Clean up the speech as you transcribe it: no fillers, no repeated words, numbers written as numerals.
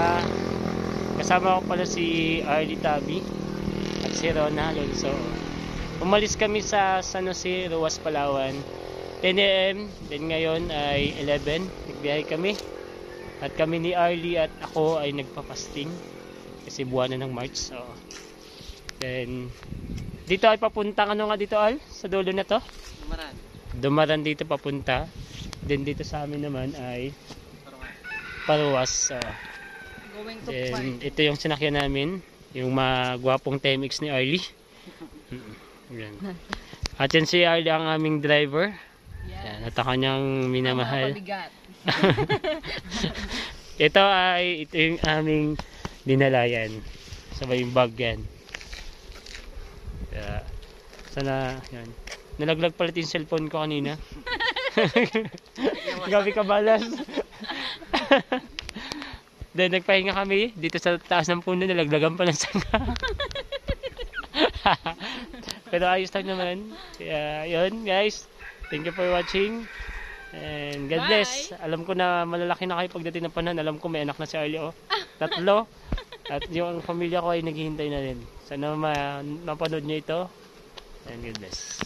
Ah, kasama ko pala si Arlie Tabi at si Rona Alonso. Umalis kami sa San Jose, Roas, Palawan 10 AM, then ngayon ay 11, nagbiyahe kami. At kami ni Arlie at ako ay nagpapasting kasi buwan na ng March. So, then dito ay papuntang ano nga dito, Al? Sa dulo na to? Dumaran. Dumaran dito papunta. Then dito sa amin naman ay Paruwas. Going to Then ito yung sinakyan namin, yung magwapong TMX ni Arlie. Yan. At yan si Arlie ang aming driver. Yan, at ang kanyang minamahal. Ito yung aming dinalayan. Sabay yung bag yan. Sana yan. Nalaglag pala yung cellphone ko kanina. Gabi ka balas. Then nagpahinga kami dito sa taas ng puno, nalaglagan pa ng sanga. Pero ayos lang naman. Kaya yun guys, thank you for watching and God bless. Alam ko na malalaki na kayo pagdating ng panahon. Alam ko may anak na si Arlie, 3 at yung pamilya ko ay naghihintay na rin. Sana mapanood nyo ito and God bless.